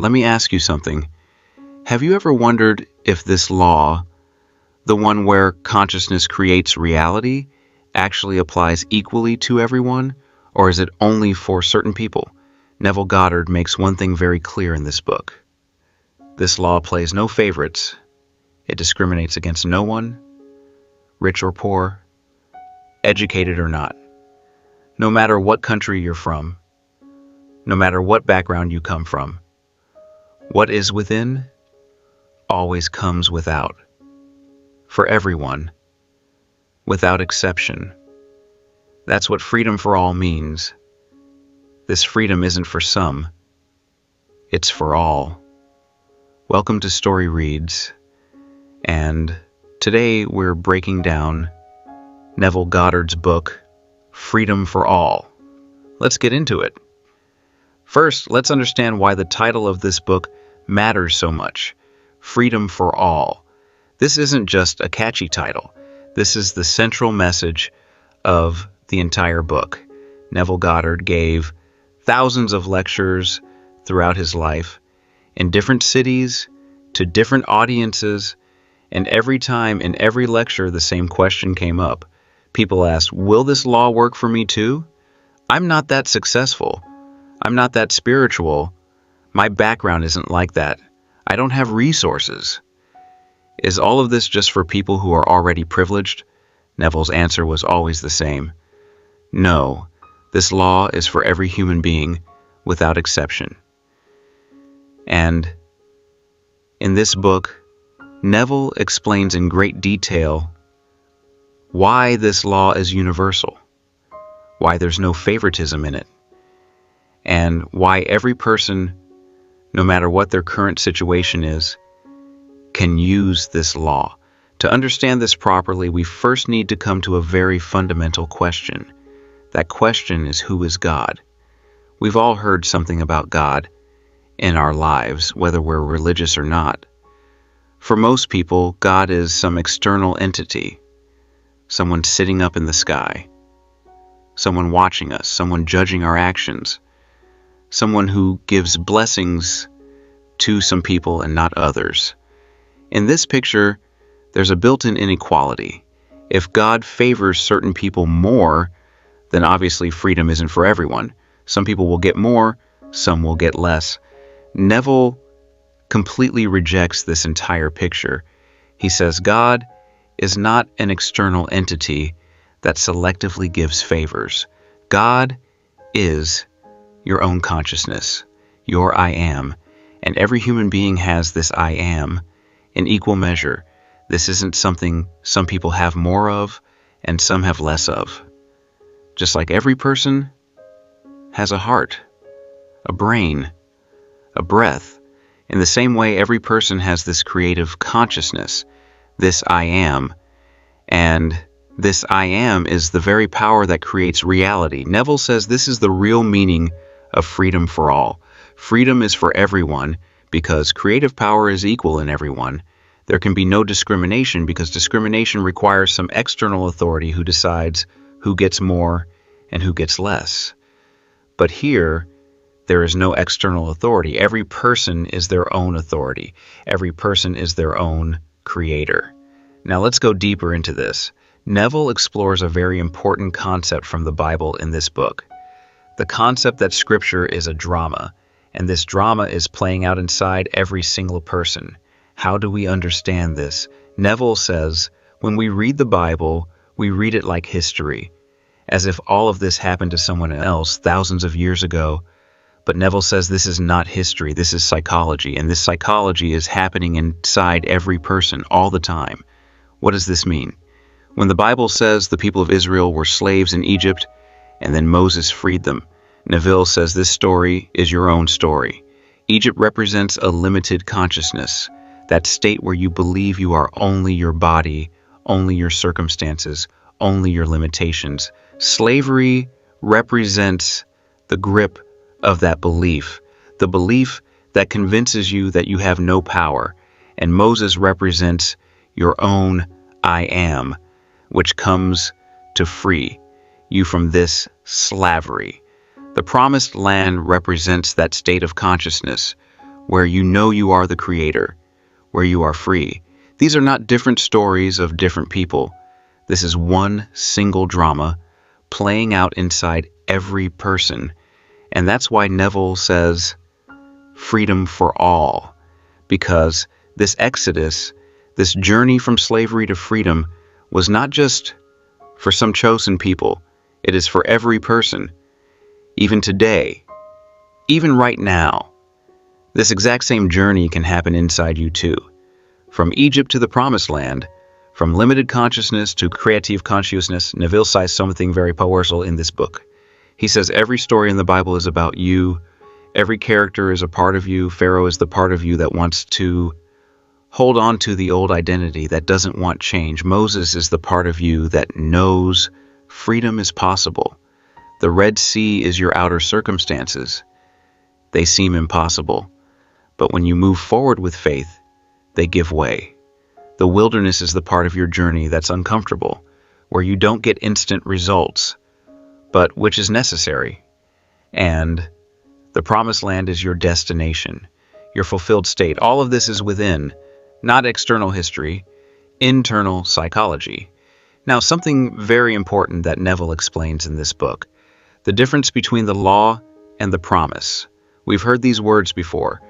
Let me ask you something. Have you ever wondered if this law, the one where consciousness creates reality, actually applies equally to everyone, or is it only for certain people? Neville Goddard makes one thing very clear in this book. This law plays no favorites. It discriminates against no one, rich or poor, educated or not. No matter what country you're from, no matter what background you come from, what is within always comes without. For everyone, without exception. That's what freedom for all means. This freedom isn't for some, it's for all. Welcome to Story Reads, and today we're breaking down Neville Goddard's book, Freedom for All. Let's get into it. First, let's understand why the title of this book matters so much. Freedom for All. This isn't just a catchy title. This is the central message of the entire book. Neville Goddard gave thousands of lectures throughout his life in different cities to different audiences, and every time in every lecture the same question came up. People asked, will this law work for me too? I'm not that successful. I'm not that spiritual. My background isn't like that. I don't have resources. Is all of this just for people who are already privileged? Neville's answer was always the same. No, this law is for every human being without exception. And in this book, Neville explains in great detail why this law is universal, why there's no favoritism in it, and why every person, no matter what their current situation is, can use this law. To understand this properly, we first need to come to a very fundamental question. That question is, who is God? We've all heard something about God in our lives, whether we're religious or not. For most people, God is some external entity, someone sitting up in the sky, someone watching us, someone judging our actions, someone who gives blessings to some people and not others. In this picture, there's a built-in inequality. If God favors certain people more, then obviously freedom isn't for everyone. Some people will get more, some will get less. Neville completely rejects this entire picture. He says God is not an external entity that selectively gives favors. God is your own consciousness, your I am, and every human being has this I am in equal measure. This isn't something some people have more of and some have less of. Just like every person has a heart, a brain, a breath. In the same way, every person has this creative consciousness, this I am, and this I am is the very power that creates reality. Neville says this is the real meaning of freedom for all. Freedom is for everyone because creative power is equal in everyone. There can be no discrimination because discrimination requires some external authority who decides who gets more and who gets less. But here, there is no external authority. Every person is their own authority. Every person is their own creator. Now let's go deeper into this. Neville explores a very important concept from the Bible in this book. The concept that Scripture is a drama, and this drama is playing out inside every single person. How do we understand this? Neville says, when we read the Bible, we read it like history, as if all of this happened to someone else thousands of years ago. But Neville says this is not history, this is psychology, and this psychology is happening inside every person all the time. What does this mean? When the Bible says the people of Israel were slaves in Egypt, and then Moses freed them, Neville says this story is your own story. Egypt represents a limited consciousness, that state where you believe you are only your body, only your circumstances, only your limitations. Slavery represents the grip of that belief, the belief that convinces you that you have no power. And Moses represents your own I am, which comes to free you from this slavery. The promised land represents that state of consciousness where you know you are the creator, where you are free. These are not different stories of different people. This is one single drama playing out inside every person. And that's why Neville says freedom for all, because this exodus, this journey from slavery to freedom, was not just for some chosen people. It is for every person. Even today, even right now, this exact same journey can happen inside you too. From Egypt to the Promised Land, from limited consciousness to creative consciousness, Neville says something very powerful in this book. He says every story in the Bible is about you. Every character is a part of you. Pharaoh is the part of you that wants to hold on to the old identity, that doesn't want change. Moses is the part of you that knows freedom is possible. The Red Sea is your outer circumstances. They seem impossible. But when you move forward with faith, they give way. The wilderness is the part of your journey that's uncomfortable, where you don't get instant results, but which is necessary. And the Promised Land is your destination, your fulfilled state. All of this is within, not external history, internal psychology. Now, something very important that Neville explains in this book, the difference between the law and the promise. We've heard these words before,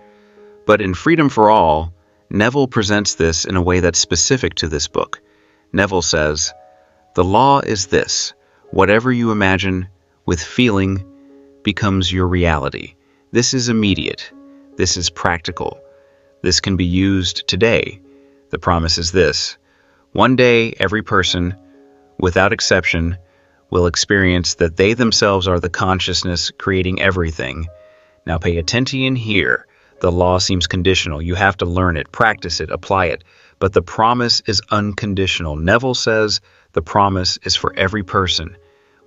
but in Freedom for All, Neville presents this in a way that's specific to this book. Neville says, the law is this: whatever you imagine with feeling becomes your reality. This is immediate. This is practical. This can be used today. The promise is this: one day, every person, without exception, will experience that they themselves are the consciousness creating everything. Now pay attention here. The law seems conditional. You have to learn it, practice it, apply it. But the promise is unconditional. Neville says the promise is for every person,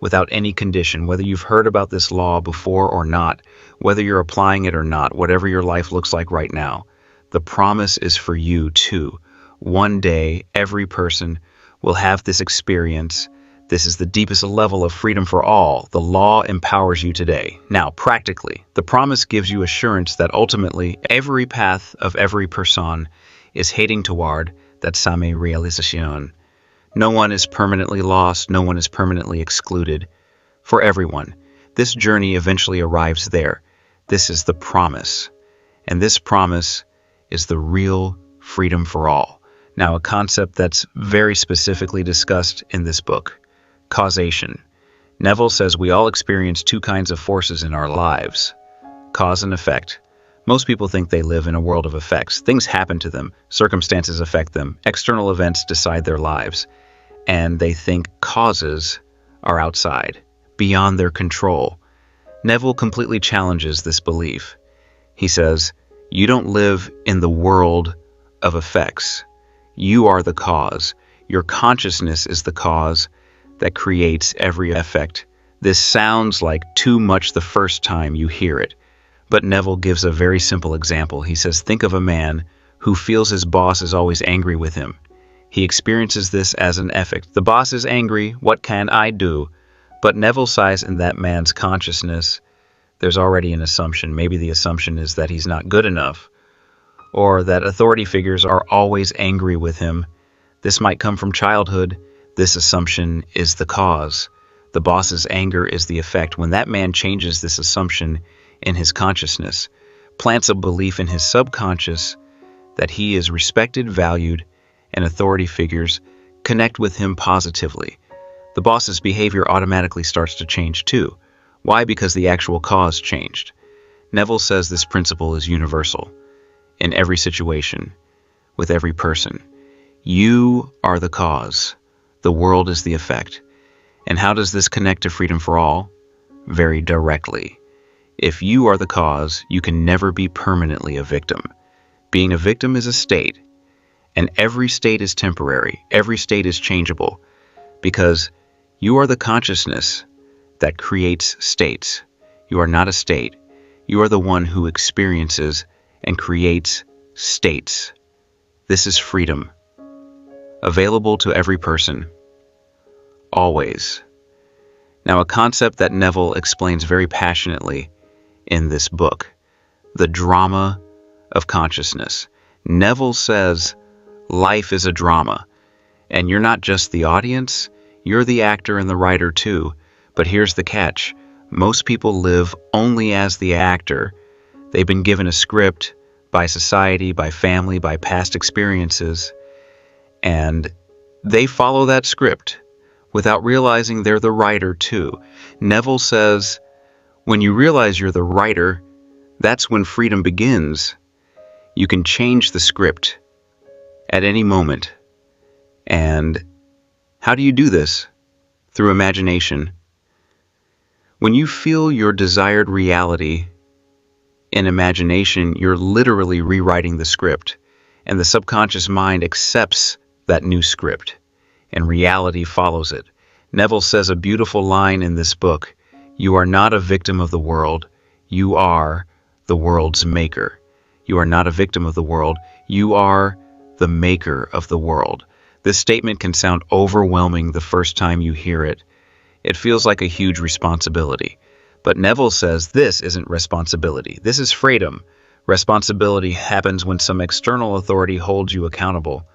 without any condition, whether you've heard about this law before or not, whether you're applying it or not, whatever your life looks like right now. The promise is for you too. One day, every person will have this experience. This is the deepest level of freedom for all. The law empowers you today. Now, practically, the promise gives you assurance that ultimately every path of every person is heading toward that same realization. No one is permanently lost. No one is permanently excluded. For everyone, this journey eventually arrives there. This is the promise. And this promise is the real freedom for all. Now, a concept that's very specifically discussed in this book: causation. Neville says we all experience two kinds of forces in our lives: cause and effect. Most people think they live in a world of effects. Things happen to them, circumstances affect them, external events decide their lives, and they think causes are outside, beyond their control. Neville completely challenges this belief. He says, you don't live in the world of effects. You are the cause. Your consciousness is the cause that creates every effect. This sounds like too much the first time you hear it, but Neville gives a very simple example. He says, think of a man who feels his boss is always angry with him. He experiences this as an effect. The boss is angry. What can I do? But Neville says in that man's consciousness, there's already an assumption. Maybe the assumption is that he's not good enough, or that authority figures are always angry with him. This might come from childhood. This assumption is the cause. The boss's anger is the effect. When that man changes this assumption in his consciousness, plants a belief in his subconscious that he is respected, valued, and authority figures connect with him positively, the boss's behavior automatically starts to change too. Why? Because the actual cause changed. Neville says this principle is universal in every situation, with every person. You are the cause. The world is the effect. And how does this connect to freedom for all? Very directly. If you are the cause, you can never be permanently a victim. Being a victim is a state, and every state is temporary. Every state is changeable, because you are the consciousness that creates states. You are not a state. You are the one who experiences and creates states. This is freedom, available to every person, always. Now, a concept that Neville explains very passionately in this book: the drama of consciousness. Neville says, life is a drama, and you're not just the audience, you're the actor and the writer too. But here's the catch. Most people live only as the actor. They've been given a script by society, by family, by past experiences, and they follow that script without realizing they're the writer too. Neville says, when you realize you're the writer, that's when freedom begins. You can change the script at any moment. And how do you do this? Through imagination. When you feel your desired reality in imagination, you're literally rewriting the script, and the subconscious mind accepts that new script, and reality follows it. Neville says a beautiful line in this book, you are not a victim of the world, you are the world's maker. You are not a victim of the world, you are the maker of the world. This statement can sound overwhelming the first time you hear it. It feels like a huge responsibility. But Neville says this isn't responsibility. This is freedom. Responsibility happens when some external authority holds you accountable.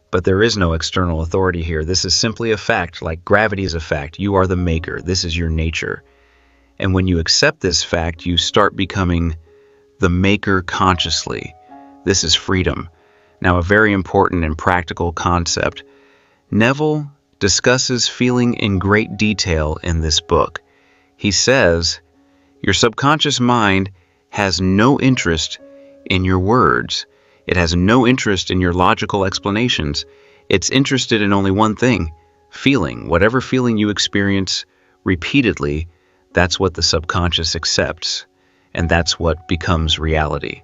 But there is no external authority here. This is simply a fact, like gravity is a fact. You are the maker. This is your nature. And when you accept this fact, you start becoming the maker consciously. This is freedom. Now, a very important and practical concept. Neville discusses feeling in great detail in this book. He says, your subconscious mind has no interest in your words. It has no interest in your logical explanations. It's interested in only one thing, feeling. Whatever feeling you experience repeatedly, that's what the subconscious accepts, and that's what becomes reality.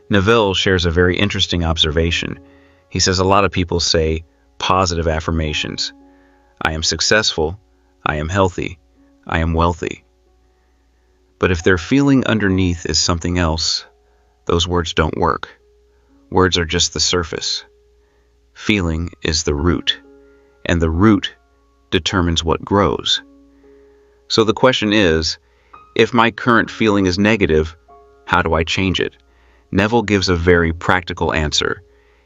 Neville shares a very interesting observation. He says a lot of people say positive affirmations. I am successful, I am healthy, I am wealthy. But if their feeling underneath is something else, those words don't work. Words are just the surface. Feeling is the root, and the root determines what grows. So the question is, if my current feeling is negative, how do I change it? Neville gives a very practical answer.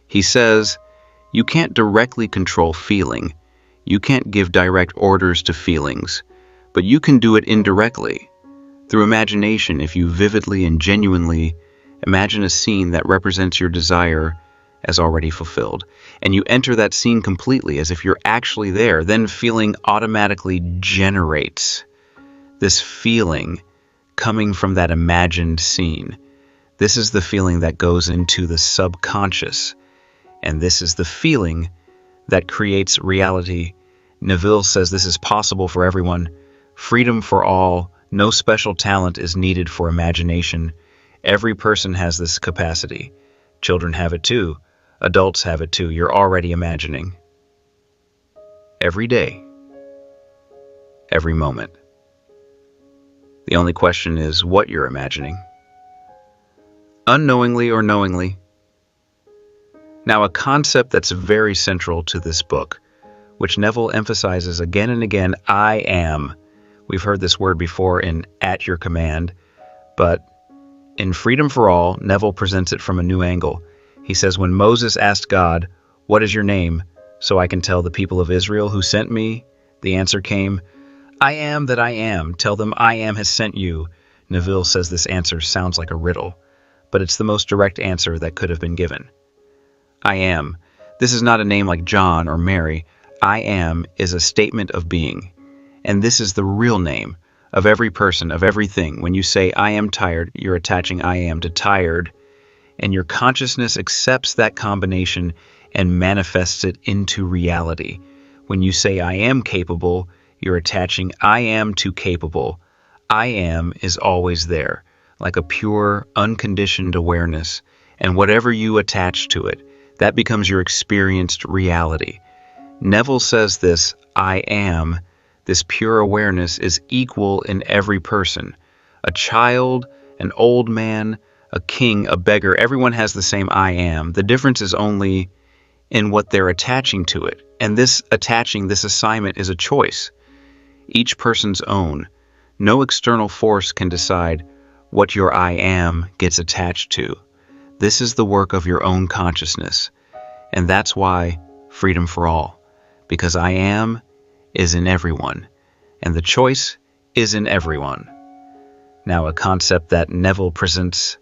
He says, you can't directly control feeling. You can't give direct orders to feelings, but you can do it indirectly. Through imagination, if you vividly and genuinely imagine a scene that represents your desire as already fulfilled, and you enter that scene completely as if you're actually there, then feeling automatically generates this feeling coming from that imagined scene. This is the feeling that goes into the subconscious, and this is the feeling that creates reality. Neville says this is possible for everyone. Freedom for all. No special talent is needed for imagination. Every person has this capacity. Children have it too. Adults have it too. You're already imagining. Every day. Every moment. The only question is what you're imagining. Unknowingly or knowingly. Now, a concept that's very central to this book, which Neville emphasizes again and again, I am. We've heard this word before in At Your Command, but in Freedom for All, Neville presents it from a new angle. He says, when Moses asked God, what is your name, so I can tell the people of Israel who sent me, the answer came, I am that I am. Tell them I am has sent you. Neville says this answer sounds like a riddle, but it's the most direct answer that could have been given. I am. This is not a name like John or Mary. I am is a statement of being. And this is the real name of every person, of everything. When you say, I am tired, you're attaching I am to tired, and your consciousness accepts that combination and manifests it into reality. When you say, I am capable, you're attaching I am to capable. I am is always there, like a pure, unconditioned awareness, and whatever you attach to it, that becomes your experienced reality. Neville says this, I am, this pure awareness is equal in every person. A child, an old man, a king, a beggar, everyone has the same I am. The difference is only in what they're attaching to it. And this attaching, this assignment is a choice. Each person's own. No external force can decide what your I am gets attached to. This is the work of your own consciousness. And that's why freedom for all. Because I am is in everyone, and the choice is in everyone. Now, a concept that Neville presents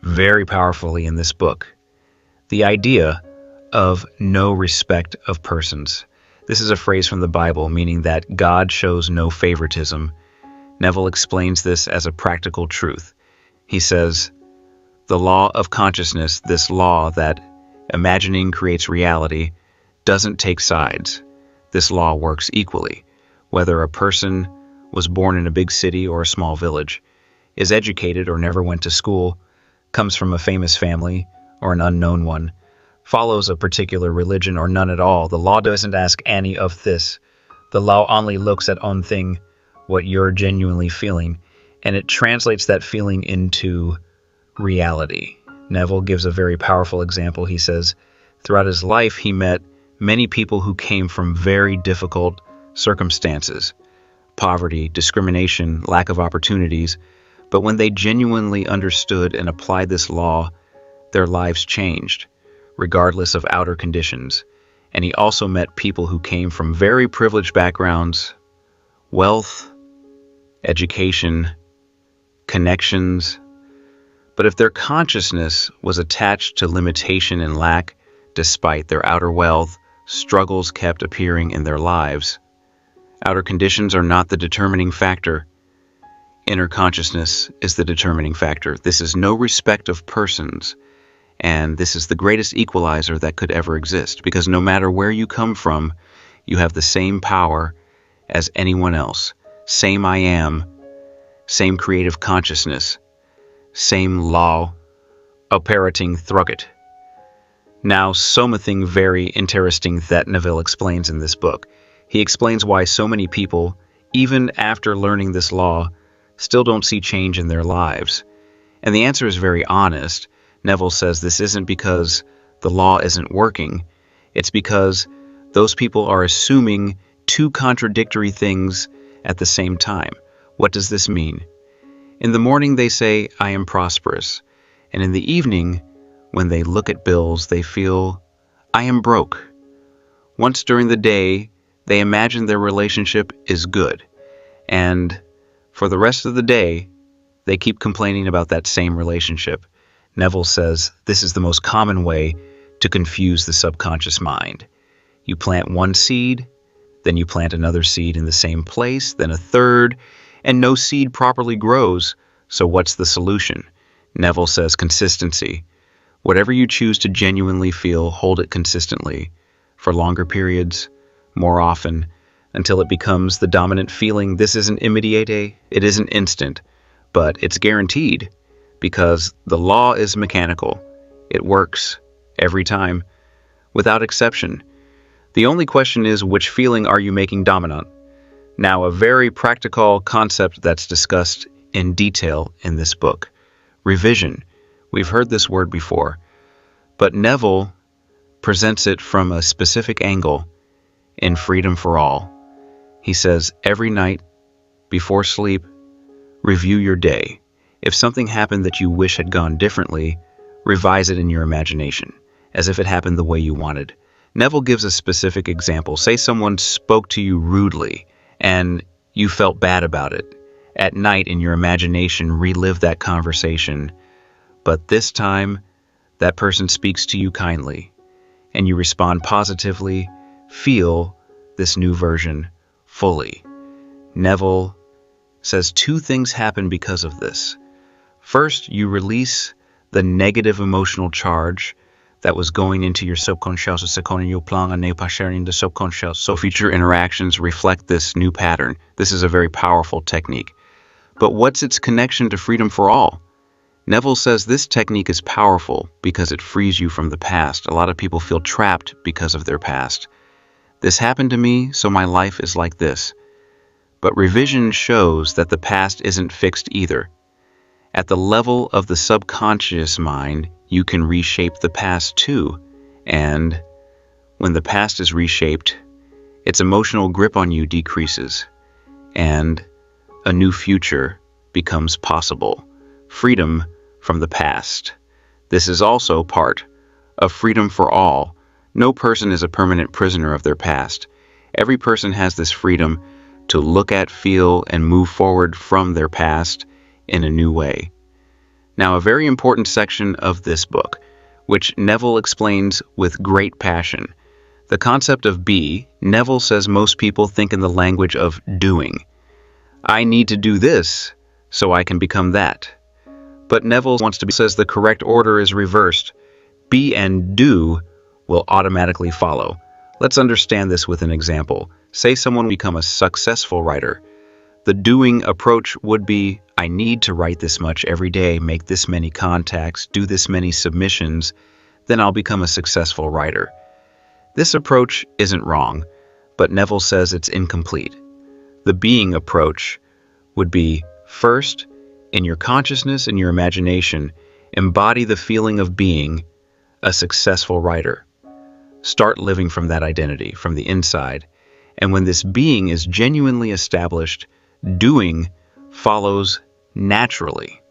very powerfully in this book, the idea of no respect of persons. This is a phrase from the Bible meaning that God shows no favoritism. Neville explains this as a practical truth. He says, the law of consciousness, this law that imagining creates reality, doesn't take sides. This law works equally, whether a person was born in a big city or a small village, is educated or never went to school, comes from a famous family or an unknown one, follows a particular religion or none at all. The law doesn't ask any of this. The law only looks at one thing, what you're genuinely feeling, and it translates that feeling into reality. Neville gives a very powerful example. He says, throughout his life, he met many people who came from very difficult circumstances, poverty, discrimination, lack of opportunities. But when they genuinely understood and applied this law, their lives changed, regardless of outer conditions. And he also met people who came from very privileged backgrounds, wealth, education, connections. But if their consciousness was attached to limitation and lack, despite their outer wealth, struggles kept appearing in their lives. Outer conditions are not the determining factor. Inner consciousness is the determining factor. This is no respect of persons, and this is the greatest equalizer that could ever exist, because no matter where you come from, you have the same power as anyone else. Same I am, same creative consciousness, same law operating through it. Now, something very interesting that Neville explains in this book. He explains why so many people, even after learning this law, still don't see change in their lives. And the answer is very honest. Neville says this isn't because the law isn't working. It's because those people are assuming two contradictory things at the same time. What does this mean? In the morning they say, I am prosperous. And in the evening, when they look at bills, they feel, I am broke. Once during the day, they imagine their relationship is good. And for the rest of the day, they keep complaining about that same relationship. Neville says this is the most common way to confuse the subconscious mind. You plant one seed, then you plant another seed in the same place, then a third, and no seed properly grows. So what's the solution? Neville says consistency. Whatever you choose to genuinely feel, hold it consistently, for longer periods, more often, until it becomes the dominant feeling. This isn't immediate, it isn't instant, but it's guaranteed, because the law is mechanical. It works every time, without exception. The only question is, which feeling are you making dominant? Now, a very practical concept that's discussed in detail in this book. Revision. We've heard this word before, but Neville presents it from a specific angle in Freedom for All. He says, every night before sleep, review your day. If something happened that you wish had gone differently, revise it in your imagination, as if it happened the way you wanted. Neville gives a specific example. Say someone spoke to you rudely, and you felt bad about it. At night, in your imagination, relive that conversation. But this time, that person speaks to you kindly, and you respond positively. Feel this new version fully. Neville says two things happen because of this. First, you release the negative emotional charge that was going into your subconscious, the subconscious. So future interactions reflect this new pattern. This is a very powerful technique. But what's its connection to Freedom for All? Neville says this technique is powerful because it frees you from the past. A lot of people feel trapped because of their past. This happened to me, so my life is like this. But revision shows that the past isn't fixed either. At the level of the subconscious mind, you can reshape the past too. And when the past is reshaped, its emotional grip on you decreases, and a new future becomes possible. Freedom from the past. This is also part of freedom for all. No person is a permanent prisoner of their past. Every person has this freedom to look at, feel, and move forward from their past in a new way. Now, a very important section of this book, which Neville explains with great passion. The concept of be, Neville says most people think in the language of doing. I need to do this so I can become that. But Neville says the correct order is reversed. Be and do will automatically follow. Let's understand this with an example. Say someone become a successful writer. The doing approach would be, I need to write this much every day, make this many contacts, do this many submissions, then I'll become a successful writer. This approach isn't wrong, but Neville says it's incomplete. The being approach would be, first, in your consciousness and your imagination, embody the feeling of being a successful writer. Start living from that identity, from the inside. And when this being is genuinely established, doing follows naturally,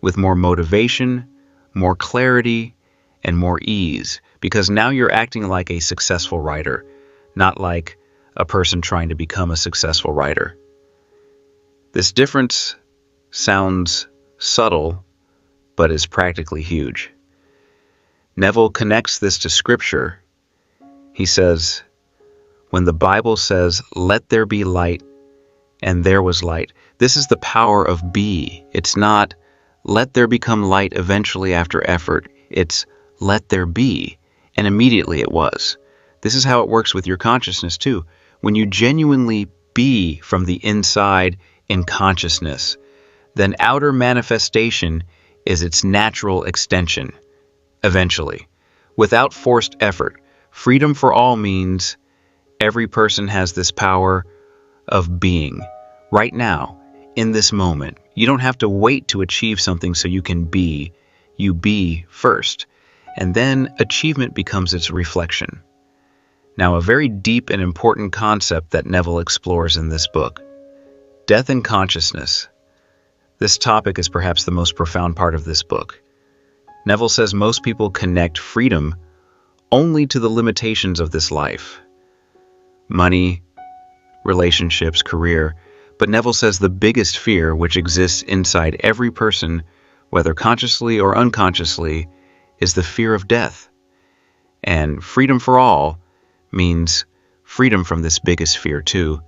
with more motivation, more clarity, and more ease, because now you're acting like a successful writer, not like a person trying to become a successful writer. This difference sounds subtle, but is practically huge. Neville connects this to Scripture. He says, when the Bible says, let there be light, and there was light, this is the power of be. It's not, let there become light eventually after effort. It's, let there be, and immediately it was. This is how it works with your consciousness too. When you genuinely be from the inside in consciousness, then outer manifestation is its natural extension, eventually, without forced effort. Freedom for all means every person has this power of being right now, in this moment. You don't have to wait to achieve something so you can be. You be first, and then achievement becomes its reflection. Now, a very deep and important concept that Neville explores in this book: death and consciousness. This topic is perhaps the most profound part of this book. Neville says most people connect freedom only to the limitations of this life. Money, relationships, career. But Neville says the biggest fear which exists inside every person, whether consciously or unconsciously, is the fear of death. And freedom for all means freedom from this biggest fear too.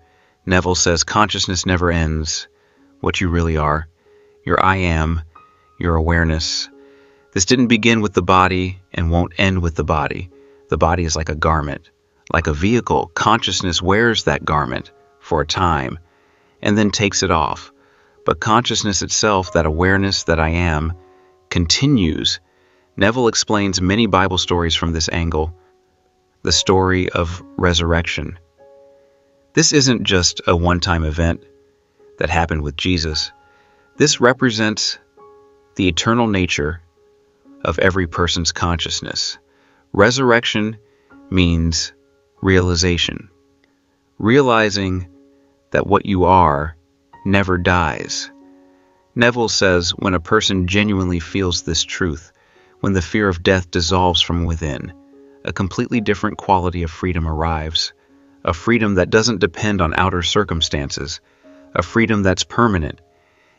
Neville says consciousness never ends. What you really are, your I am, your awareness. This didn't begin with the body and won't end with the body. The body is like a garment, like a vehicle. Consciousness wears that garment for a time and then takes it off. But consciousness itself, that awareness that I am, continues. Neville explains many Bible stories from this angle. The story of resurrection. This isn't just a one-time event that happened with Jesus. This represents the eternal nature of every person's consciousness. Resurrection means realization. Realizing that what you are never dies. Neville says when a person genuinely feels this truth, when the fear of death dissolves from within, a completely different quality of freedom arrives. A freedom that doesn't depend on outer circumstances. A freedom that's permanent.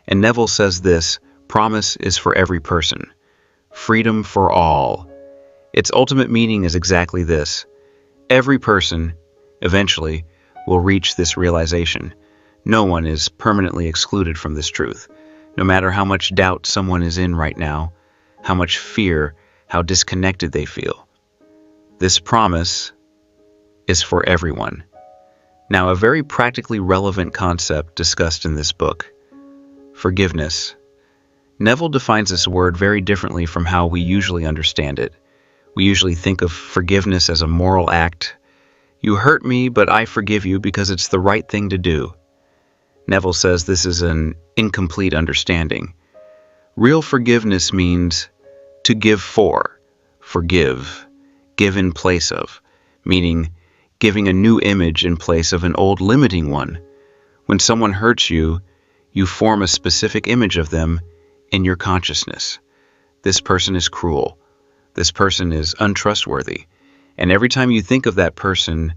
And Neville says this promise is for every person. Freedom for all. Its ultimate meaning is exactly this. Every person, eventually, will reach this realization. No one is permanently excluded from this truth. No matter how much doubt someone is in right now, how much fear, how disconnected they feel. This promise is for everyone. Now, a very practically relevant concept discussed in this book: forgiveness. Neville defines this word very differently from how we usually understand it. We usually think of forgiveness as a moral act. You hurt me, but I forgive you because it's the right thing to do. Neville says this is an incomplete understanding. Real forgiveness means to give for, forgive, give in place of, meaning giving a new image in place of an old limiting one. When someone hurts you, you form a specific image of them in your consciousness. this person is cruel, this person is untrustworthy. And every time you think of that person,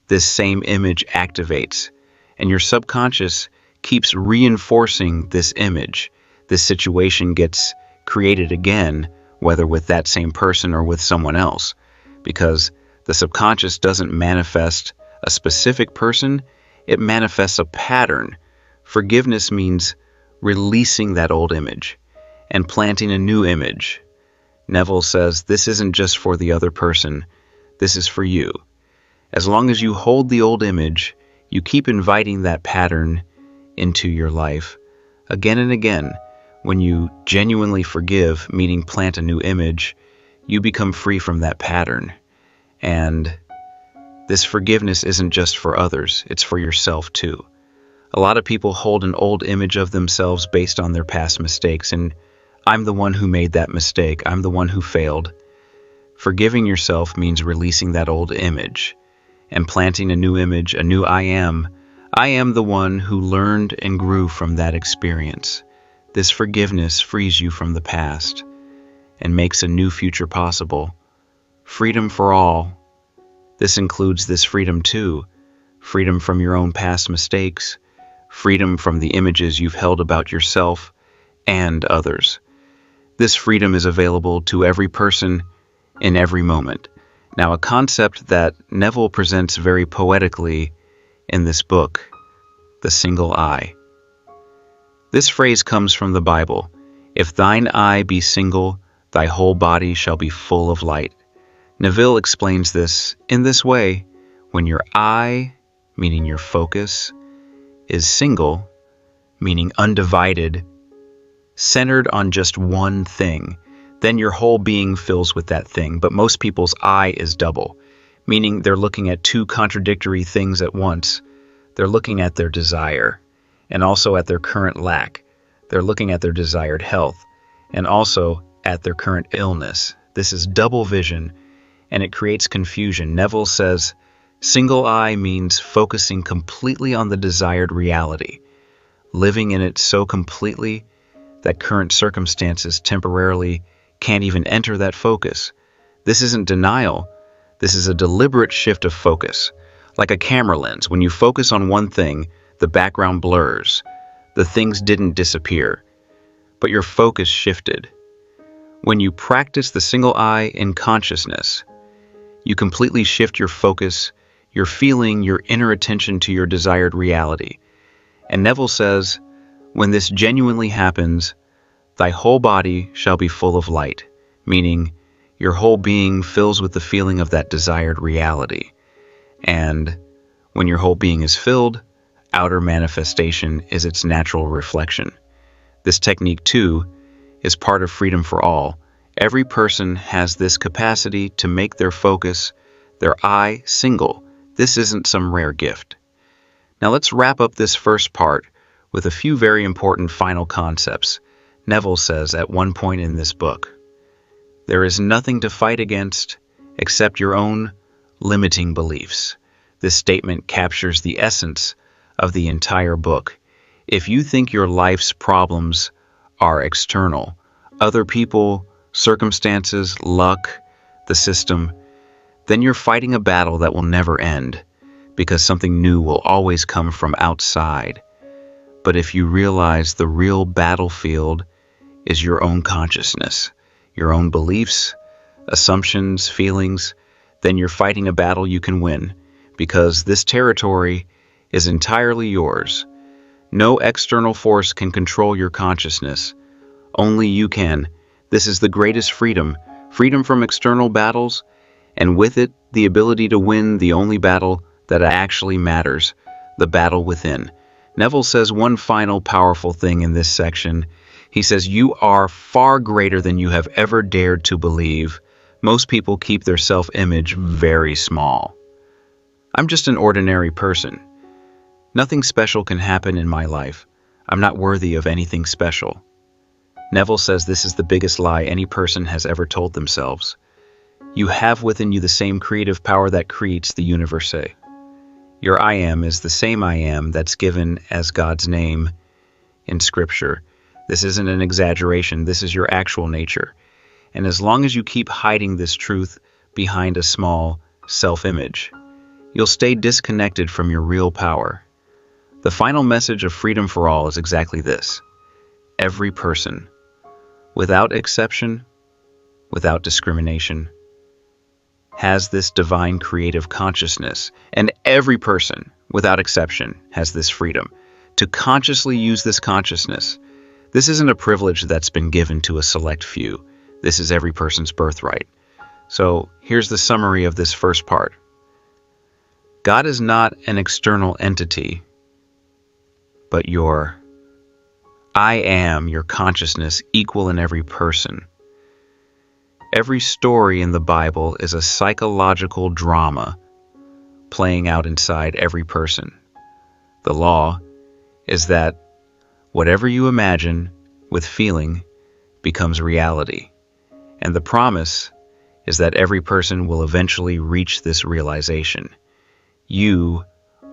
this same image activates, and your subconscious keeps reinforcing this image. This situation gets created again, whether with that same person or with someone else, because the subconscious doesn't manifest a specific person, it manifests a pattern. Forgiveness means releasing that old image and planting a new image. Neville says this isn't just for the other person, this is for you. As long as you hold the old image, you keep inviting that pattern into your life again and again. When you genuinely forgive, meaning plant a new image, you become free from that pattern. And this forgiveness isn't just for others, it's for yourself too. A lot of people hold an old image of themselves based on their past mistakes, and I'm the one who made that mistake, I'm the one who failed. Forgiving yourself means releasing that old image and planting a new image, a new I am. I am the one who learned and grew from that experience. This forgiveness frees you from the past and makes a new future possible. Freedom for all. This includes this freedom too. Freedom from your own past mistakes. Freedom from the images you've held about yourself and others. This freedom is available to every person in every moment. Now, a concept that Neville presents very poetically in this book, the single eye. This phrase comes from the Bible. If thine eye be single, thy whole body shall be full of light. Neville explains this in this way: when your eye, meaning your focus, is single, meaning undivided, centered on just one thing, then your whole being fills with that thing. But most people's eye is double, meaning they're looking at two contradictory things at once. They're looking at their desire and also at their current lack. They're looking at their desired health and also at their current illness. This is double vision, and it creates confusion. Neville says, single eye means focusing completely on the desired reality, living in it so completely that current circumstances temporarily can't even enter that focus. This isn't denial. This is a deliberate shift of focus. Like a camera lens, when you focus on one thing, the background blurs. The things didn't disappear, but your focus shifted. When you practice the single eye in consciousness, you completely shift your focus, your feeling, your inner attention to your desired reality. And Neville says, when this genuinely happens, thy whole body shall be full of light, meaning your whole being fills with the feeling of that desired reality. And when your whole being is filled, outer manifestation is its natural reflection. This technique, too, is part of freedom for all. Every person has this capacity to make their focus, their eye, single. This isn't some rare gift. Now let's wrap up this first part with a few very important final concepts. Neville says at one point in this book, there is nothing to fight against except your own limiting beliefs. This statement captures the essence of the entire book. If you think your life's problems are external, other people, circumstances, luck, the system, then you're fighting a battle that will never end, because something new will always come from outside. But if you realize the real battlefield is your own consciousness, your own beliefs, assumptions, feelings, then you're fighting a battle you can win, because this territory is entirely yours. No external force can control your consciousness. Only you can. This is the greatest freedom, freedom from external battles, and with it, the ability to win the only battle that actually matters, the battle within. Neville says one final powerful thing in this section. He says, you are far greater than you have ever dared to believe. Most people keep their self-image very small. I'm just an ordinary person. Nothing special can happen in my life. I'm not worthy of anything special. Neville says this is the biggest lie any person has ever told themselves. You have within you the same creative power that creates the universe. Your I am is the same I am that's given as God's name in Scripture. This isn't an exaggeration. This is your actual nature. And as long as you keep hiding this truth behind a small self-image, you'll stay disconnected from your real power. The final message of freedom for all is exactly this. Every person, without exception, without discrimination, has this divine creative consciousness, and every person, without exception, has this freedom to consciously use this consciousness. This isn't a privilege that's been given to a select few. This is every person's birthright. So here's the summary of this first part. God is not an external entity, but I am your consciousness equal in every person. Every story in the Bible is a psychological drama playing out inside every person. The law is that whatever you imagine with feeling becomes reality. And the promise is that every person will eventually reach this realization. You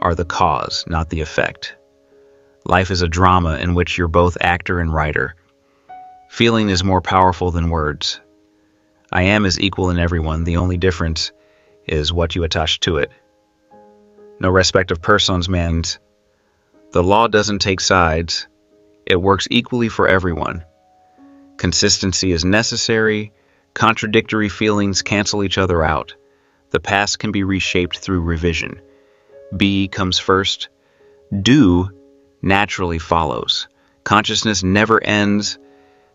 are the cause, not the effect. Life is a drama in which you're both actor and writer. Feeling is more powerful than words. I am is equal in everyone. The only difference is what you attach to it. No respect of persons, means the law doesn't take sides. It works equally for everyone. Consistency is necessary. Contradictory feelings cancel each other out. The past can be reshaped through revision. Be comes first. Do naturally follows. Consciousness never ends.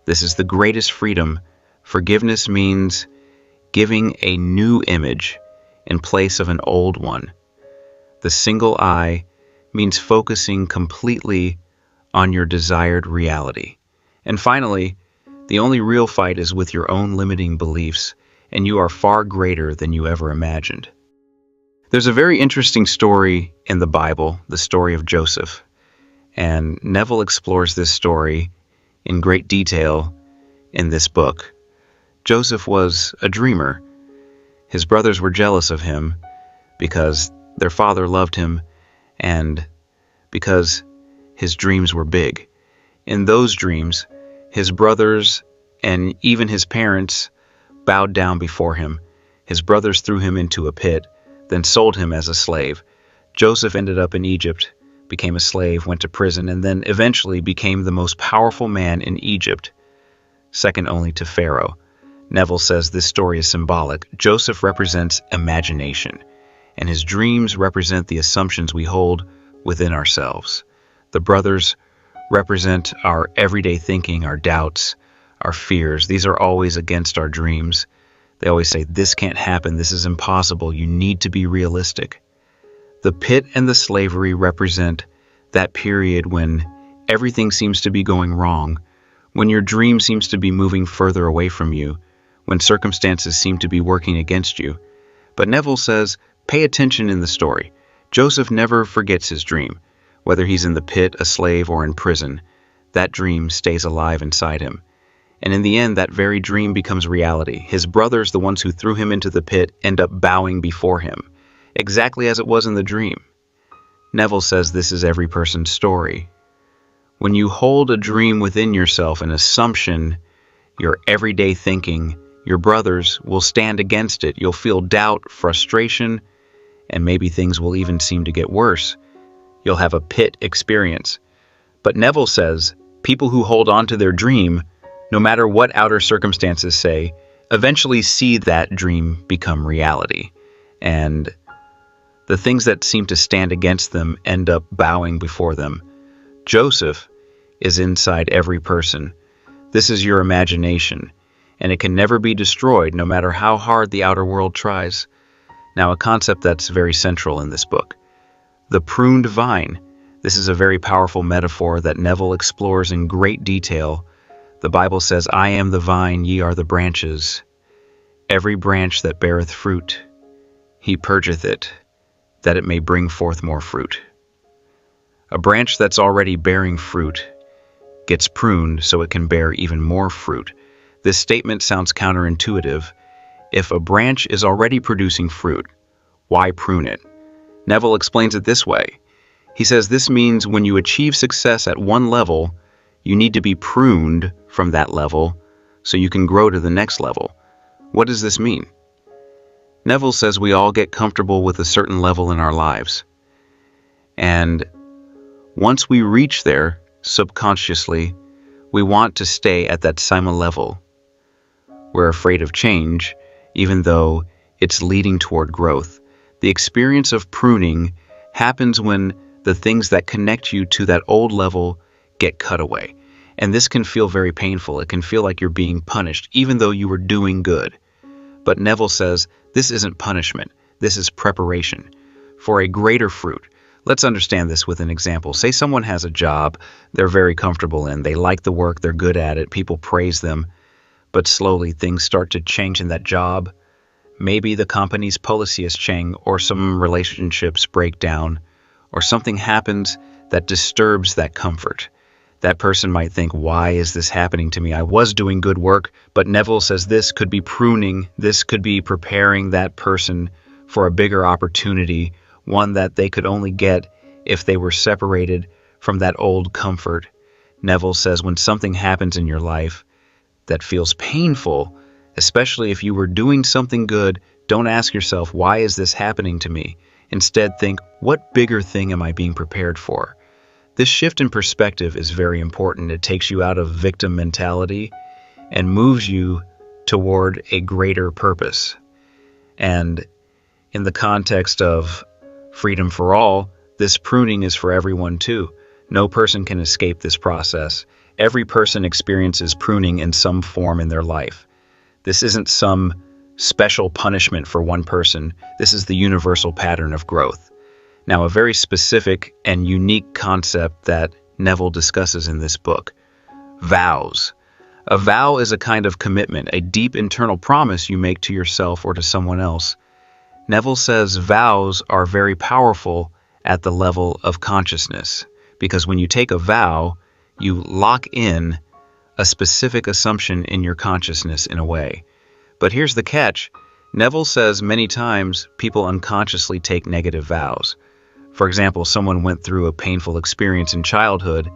This is the greatest freedom. Forgiveness means giving a new image in place of an old one. The single eye means focusing completely on your desired reality. And finally, the only real fight is with your own limiting beliefs, and you are far greater than you ever imagined. There's a very interesting story in the Bible, the story of Joseph. And Neville explores this story in great detail in this book. Joseph was a dreamer. His brothers were jealous of him because their father loved him and because his dreams were big. In those dreams, his brothers and even his parents bowed down before him. His brothers threw him into a pit, then sold him as a slave. Joseph ended up in Egypt, became a slave, went to prison, and then eventually became the most powerful man in Egypt, second only to Pharaoh. Neville says this story is symbolic. Joseph represents imagination, and his dreams represent the assumptions we hold within ourselves. The brothers represent our everyday thinking, our doubts, our fears. These are always against our dreams. They always say, this can't happen, this is impossible, you need to be realistic. The pit and the slavery represent that period when everything seems to be going wrong, when your dream seems to be moving further away from you, when circumstances seem to be working against you. But Neville says, pay attention in the story. Joseph never forgets his dream. Whether he's in the pit, a slave, or in prison, that dream stays alive inside him. And in the end, that very dream becomes reality. His brothers, the ones who threw him into the pit, end up bowing before him, exactly as it was in the dream. Neville says this is every person's story. When you hold a dream within yourself, an assumption, your everyday thinking, your brothers will stand against it. You'll feel doubt, frustration, and maybe things will even seem to get worse. You'll have a pit experience. But Neville says people who hold on to their dream, no matter what outer circumstances say, eventually see that dream become reality. And the things that seem to stand against them end up bowing before them. Joseph is inside every person. This is your imagination, and it can never be destroyed no matter how hard the outer world tries. Now, a concept that's very central in this book. The pruned vine. This is a very powerful metaphor that Neville explores in great detail. The Bible says, I am the vine, ye are the branches. Every branch that beareth fruit, he purgeth it, that it may bring forth more fruit. A branch that's already bearing fruit gets pruned so it can bear even more fruit. This statement sounds counterintuitive. If a branch is already producing fruit, why prune it? Neville explains it this way. He says this means when you achieve success at one level, you need to be pruned from that level so you can grow to the next level. What does this mean? Neville says we all get comfortable with a certain level in our lives. And once we reach there, subconsciously, we want to stay at that same level. We're afraid of change, even though it's leading toward growth. The experience of pruning happens when the things that connect you to that old level get cut away. And this can feel very painful. It can feel like you're being punished, even though you were doing good. But Neville says this isn't punishment. This is preparation for a greater fruit. Let's understand this with an example. Say someone has a job they're very comfortable in. They like the work. They're good at it. People praise them. But slowly things start to change in that job. Maybe the company's policies change, or some relationships break down, or something happens that disturbs that comfort. That person might think, why is this happening to me? I was doing good work, but Neville says this could be pruning. This could be preparing that person for a bigger opportunity, one that they could only get if they were separated from that old comfort. Neville says when something happens in your life that feels painful, especially if you were doing something good, don't ask yourself, why is this happening to me? Instead, think, what bigger thing am I being prepared for? This shift in perspective is very important. It takes you out of victim mentality and moves you toward a greater purpose. And in the context of freedom for all, this pruning is for everyone too. No person can escape this process. Every person experiences pruning in some form in their life. This isn't some special punishment for one person. This is the universal pattern of growth. Now, a very specific and unique concept that Neville discusses in this book: vows. A vow is a kind of commitment, a deep internal promise you make to yourself or to someone else. Neville says vows are very powerful at the level of consciousness, because when you take a vow, you lock in a specific assumption in your consciousness in a way. But here's the catch. Neville says many times people unconsciously take negative vows. For example, someone went through a painful experience in childhood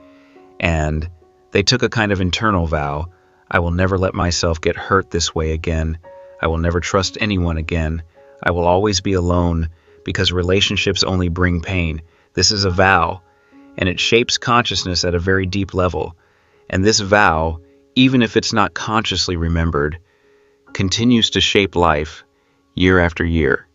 and they took a kind of internal vow: I will never let myself get hurt this way again. I will never trust anyone again. I will always be alone because relationships only bring pain. This is a vow, and it shapes consciousness at a very deep level. And this vow, even if it's not consciously remembered, continues to shape life year after year.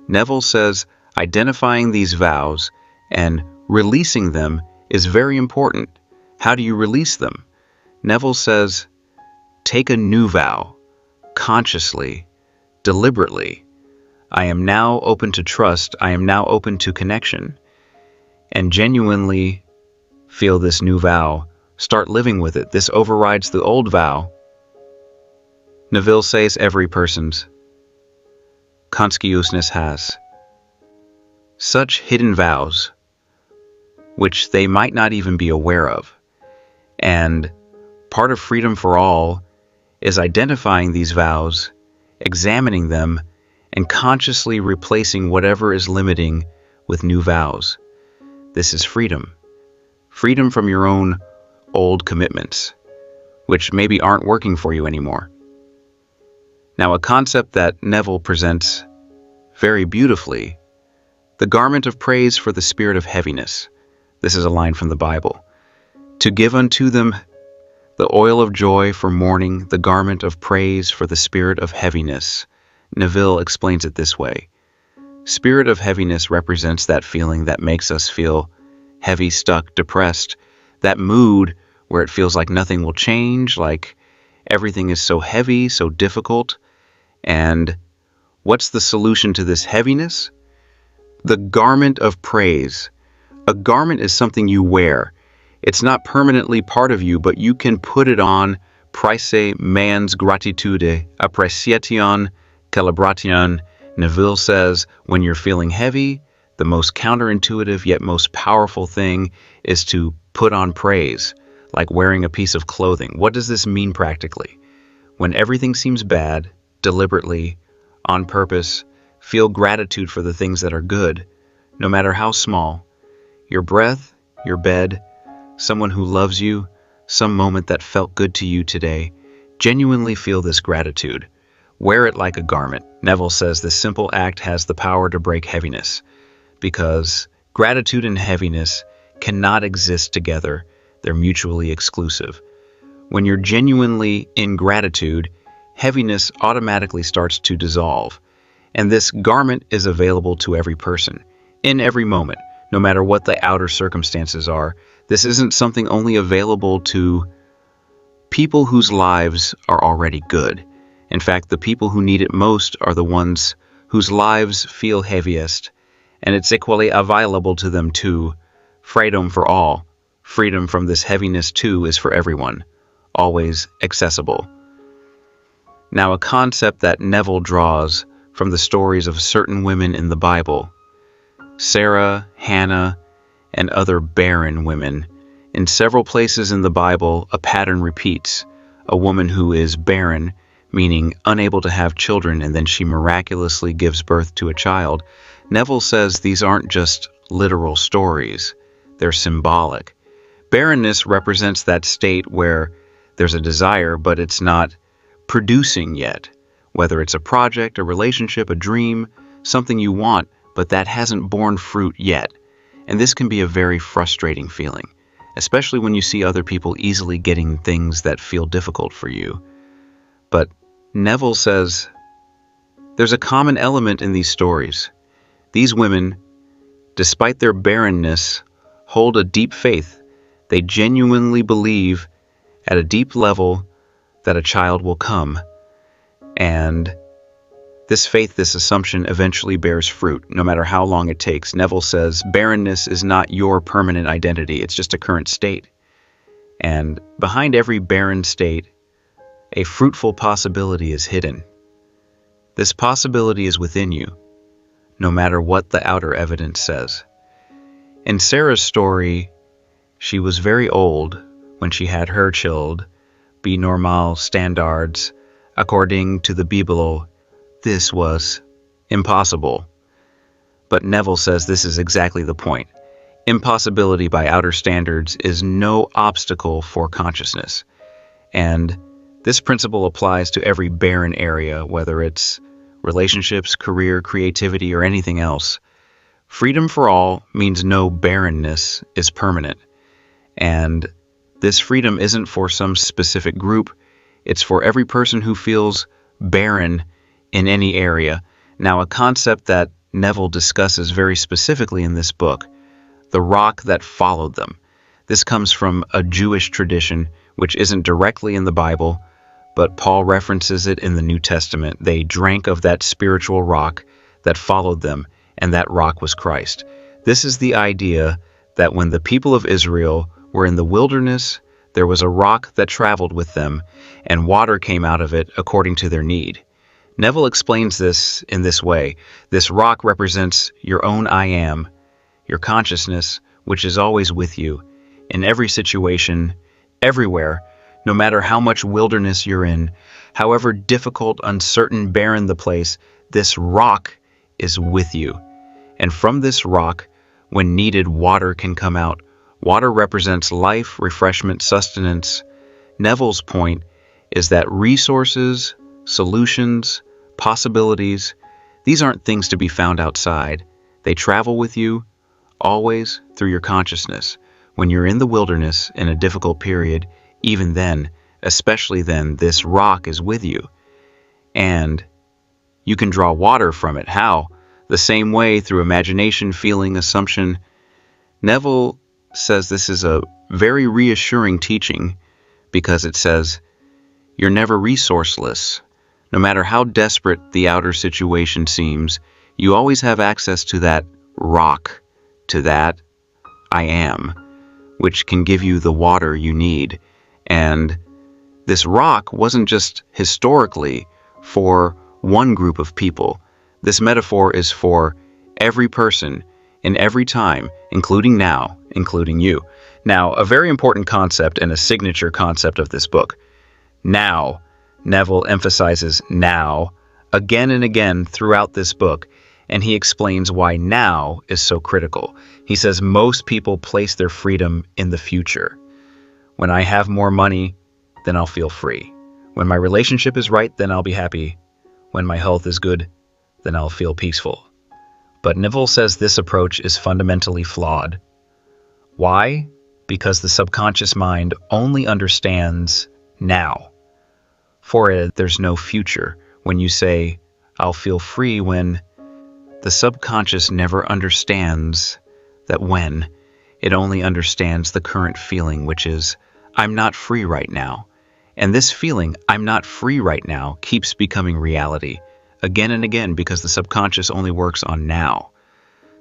Neville says identifying these vows and releasing them is very important. How do you release them? Neville says, take a new vow, consciously, deliberately. I am now open to trust. I am now open to connection. And genuinely feel this new vow. Start living with it. This overrides the old vow. Neville says every person's consciousness has such hidden vows, which they might not even be aware of. And part of freedom for all is identifying these vows, examining them, and consciously replacing whatever is limiting with new vows. This is freedom. Freedom from your own old commitments, which maybe aren't working for you anymore. Now, a concept that Neville presents very beautifully: the garment of praise for the spirit of heaviness. This is a line from the Bible. To give unto them the oil of joy for mourning, the garment of praise for the spirit of heaviness. Neville explains it this way: spirit of heaviness represents that feeling that makes us feel heavy, stuck, depressed, that mood where it feels like nothing will change, like everything is so heavy, so difficult. And what's the solution to this heaviness? The garment of praise. A garment is something you wear. It's not permanently part of you, but you can put it on. Praise mans gratitude, appreciation, celebration. Neville says when you're feeling heavy, the most counterintuitive yet most powerful thing is to put on praise, like wearing a piece of clothing. What does this mean practically? When everything seems bad, deliberately, on purpose, feel gratitude for the things that are good, no matter how small. Your breath, your bed, someone who loves you, some moment that felt good to you today. Genuinely feel this gratitude. Wear it like a garment. Neville says this simple act has the power to break heaviness, because gratitude and heaviness cannot exist together. They're mutually exclusive. When you're genuinely in gratitude, heaviness automatically starts to dissolve. And this garment is available to every person, in every moment, no matter what the outer circumstances are. This isn't something only available to people whose lives are already good. In fact, the people who need it most are the ones whose lives feel heaviest, and it's equally available to them too. Freedom for all. Freedom from this heaviness too is for everyone, always accessible. Now, a concept that Neville draws from the stories of certain women in the Bible, Sarah, Hannah, and other barren women. In several places in the Bible, a pattern repeats. A woman who is barren, meaning unable to have children, and then she miraculously gives birth to a child. Neville says these aren't just literal stories, they're symbolic. Barrenness represents that state where there's a desire, but it's not producing yet. Whether it's a project, a relationship, a dream, something you want, but that hasn't borne fruit yet. And this can be a very frustrating feeling, especially when you see other people easily getting things that feel difficult for you. But Neville says there's a common element in these stories. These women, despite their barrenness, hold a deep faith. They genuinely believe at a deep level that a child will come. And this faith, this assumption eventually bears fruit, no matter how long it takes. Neville says barrenness is not your permanent identity, it's just a current state. And behind every barren state, a fruitful possibility is hidden. This possibility is within you, no matter what the outer evidence says. In Sarah's story, she was very old when she had her child. Be normal standards, according to the Bible, this was impossible. But Neville says this is exactly the point. Impossibility by outer standards is no obstacle for consciousness. And this principle applies to every barren area, whether it's relationships, career, creativity, or anything else. Freedom for all means no barrenness is permanent. And this freedom isn't for some specific group. It's for every person who feels barren in any area. Now, a concept that Neville discusses very specifically in this book, the rock that followed them. This comes from a Jewish tradition, which isn't directly in the Bible, but Paul references it in the New Testament. They drank of that spiritual rock that followed them, and that rock was Christ. This is the idea that when the people of Israel were in the wilderness, there was a rock that traveled with them, and water came out of it according to their need. Neville explains this in this way. This rock represents your own I am, your consciousness, which is always with you, in every situation, everywhere, no matter how much wilderness you're in, however difficult, uncertain, barren the place, this rock is with you. And from this rock, when needed, water can come out. Water represents life, refreshment, sustenance. Neville's point is that resources, solutions, possibilities, these aren't things to be found outside. They travel with you, always through your consciousness. When you're in the wilderness in a difficult period, even then, especially then, this rock is with you. And you can draw water from it. How? The same way, through imagination, feeling, assumption. Neville says this is a very reassuring teaching because it says you're never resourceless. No matter how desperate the outer situation seems, you always have access to that rock, to that I am, which can give you the water you need. And this rock wasn't just historically for one group of people. This metaphor is for every person in every time, including now, including you. Now, a very important concept and a signature concept of this book. Now, Neville emphasizes now again and again throughout this book, and he explains why now is so critical. He says most people place their freedom in the future. When I have more money, then I'll feel free. When my relationship is right, then I'll be happy. When my health is good, then I'll feel peaceful. But Neville says this approach is fundamentally flawed. Why? Because the subconscious mind only understands now. For it, there's no future. When you say, I'll feel free when, the subconscious never understands that when. It only understands the current feeling, which is, I'm not free right now. And this feeling, I'm not free right now, keeps becoming reality again and again because the subconscious only works on now.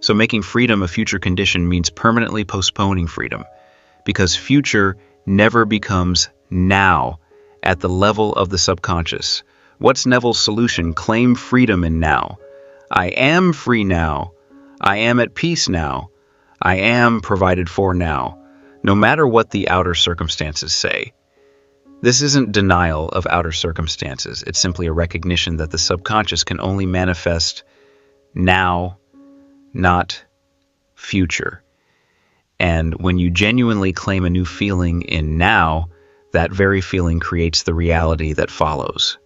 So making freedom a future condition means permanently postponing freedom, because future never becomes now at the level of the subconscious. What's Neville's solution? Claim freedom in now. I am free now. I am at peace now. I am provided for now, no matter what the outer circumstances say. This isn't denial of outer circumstances. It's simply a recognition that the subconscious can only manifest now, not future. And when you genuinely claim a new feeling in now, that very feeling creates the reality that follows,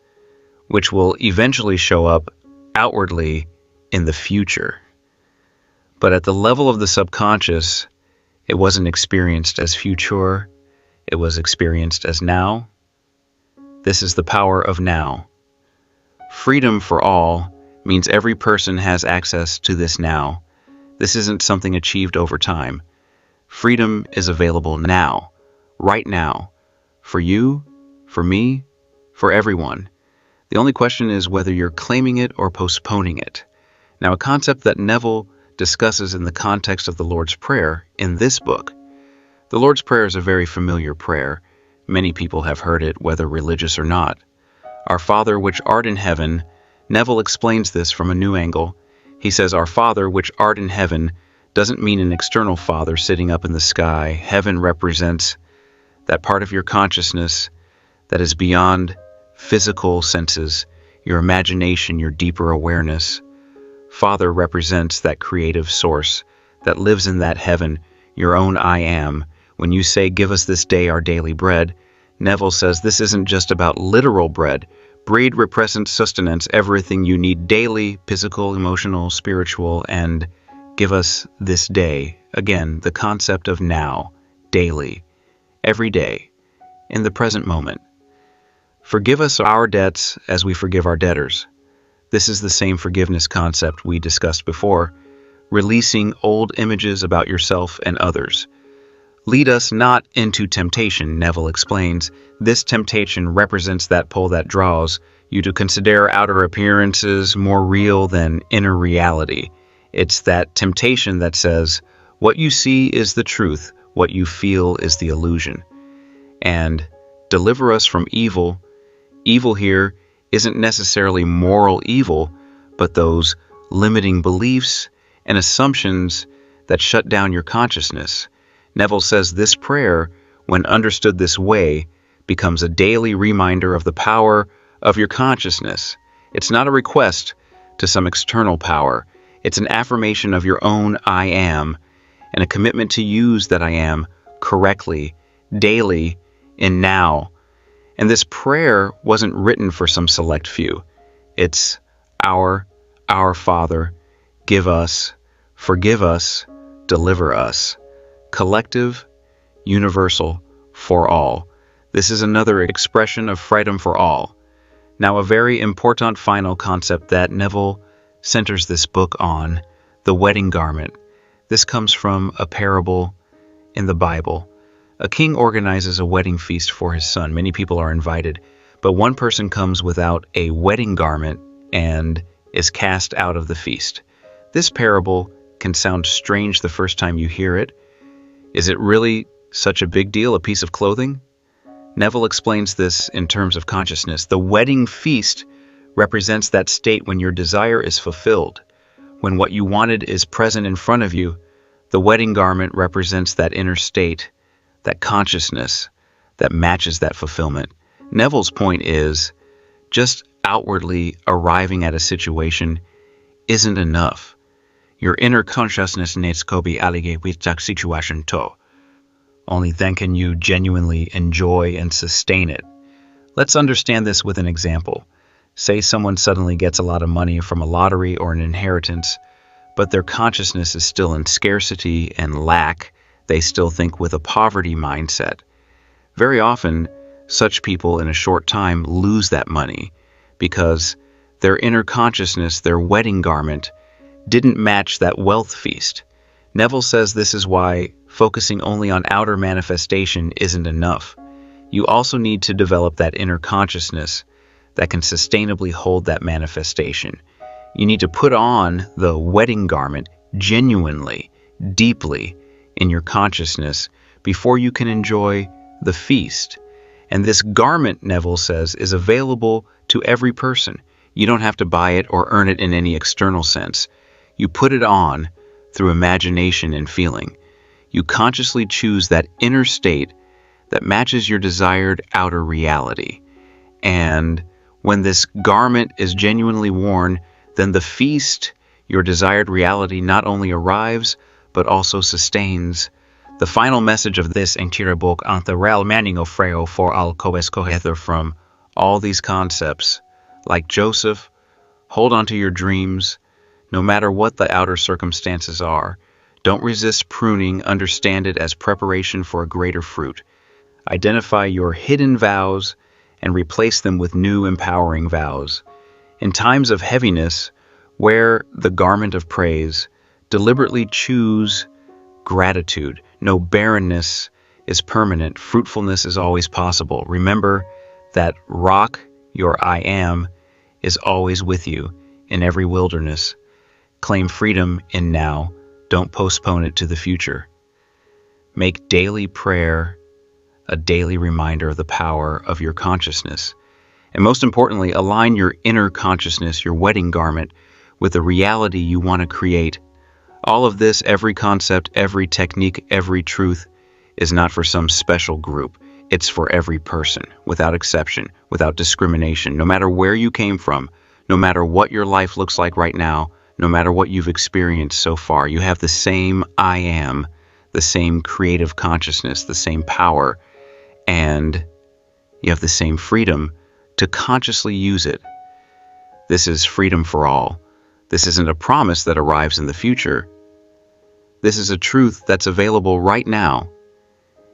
which will eventually show up outwardly in the future. But at the level of the subconscious, it wasn't experienced as future, it was experienced as now. This is the power of now. Freedom for all means every person has access to this now. This isn't something achieved over time. Freedom is available now, right now, for you, for me, for everyone. The only question is whether you're claiming it or postponing it. Now, a concept that Neville discusses in the context of the Lord's Prayer in this book. The Lord's Prayer is a very familiar prayer. Many people have heard it, whether religious or not. Our Father which art in heaven, Neville explains this from a new angle. He says, Our Father which art in heaven doesn't mean an external Father sitting up in the sky. Heaven represents that part of your consciousness that is beyond physical senses, your imagination, your deeper awareness. Father represents that creative source that lives in that heaven, your own I am. When you say, give us this day our daily bread, Neville says this isn't just about literal bread. Bread represents sustenance, everything you need daily, physical, emotional, spiritual, and give us this day. Again, the concept of now, daily, every day, in the present moment. Forgive us our debts as we forgive our debtors. This is the same forgiveness concept we discussed before, releasing old images about yourself and others. Lead us not into temptation, Neville explains. This temptation represents that pull that draws you to consider outer appearances more real than inner reality. It's that temptation that says, what you see is the truth, what you feel is the illusion. And deliver us from evil. Evil here isn't necessarily moral evil, but those limiting beliefs and assumptions that shut down your consciousness. Neville says this prayer, when understood this way, becomes a daily reminder of the power of your consciousness. It's not a request to some external power. It's an affirmation of your own I am, and a commitment to use that I am correctly, daily, in now. And this prayer wasn't written for some select few. It's our Father, give us, forgive us, deliver us. Collective, universal, for all. This is another expression of freedom for all. Now, a very important final concept that Neville centers this book on, the wedding garment. This comes from a parable in the Bible. A king organizes a wedding feast for his son. Many people are invited, but one person comes without a wedding garment and is cast out of the feast. This parable can sound strange the first time you hear it. Is it really such a big deal, a piece of clothing? Neville explains this in terms of consciousness. The wedding feast represents that state when your desire is fulfilled, when what you wanted is present in front of you. The wedding garment represents that inner state, that consciousness that matches that fulfillment. Neville's point is, just outwardly arriving at a situation isn't enough. Your inner consciousness needs to be allied with that situation too. Only then can you genuinely enjoy and sustain it. Let's understand this with an example. Say someone suddenly gets a lot of money from a lottery or an inheritance, but their consciousness is still in scarcity and lack. They still think with a poverty mindset. Very often, such people in a short time lose that money because their inner consciousness, their wedding garment, didn't match that wealth feast. Neville says this is why focusing only on outer manifestation isn't enough. You also need to develop that inner consciousness that can sustainably hold that manifestation. You need to put on the wedding garment genuinely, deeply in your consciousness before you can enjoy the feast. And this garment, Neville says, is available to every person. You don't have to buy it or earn it in any external sense. You put it on through imagination and feeling. You consciously choose that inner state that matches your desired outer reality. And when this garment is genuinely worn, then the feast, your desired reality, not only arrives, but also sustains. The final message of this entire book, Ante real meaning of freo for al coescohether from all these concepts, like Joseph, hold on to your dreams, no matter what the outer circumstances are. Don't resist pruning, understand it as preparation for a greater fruit. Identify your hidden vows and replace them with new empowering vows. In times of heaviness, wear the garment of praise. Deliberately choose gratitude. No barrenness is permanent. Fruitfulness is always possible. Remember that rock, your I am, is always with you in every wilderness. Claim freedom in now. Don't postpone it to the future. Make daily prayer a daily reminder of the power of your consciousness. And most importantly, align your inner consciousness, your wedding garment, with the reality you want to create. All of this, every concept, every technique, every truth, is not for some special group. It's for every person, without exception, without discrimination, no matter where you came from, no matter what your life looks like right now, no matter what you've experienced so far. You have the same I am, the same creative consciousness, the same power, and you have the same freedom to consciously use it. This is freedom for all. This isn't a promise that arrives in the future. This is a truth that's available right now,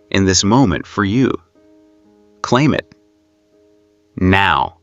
in this moment for you. Claim it now.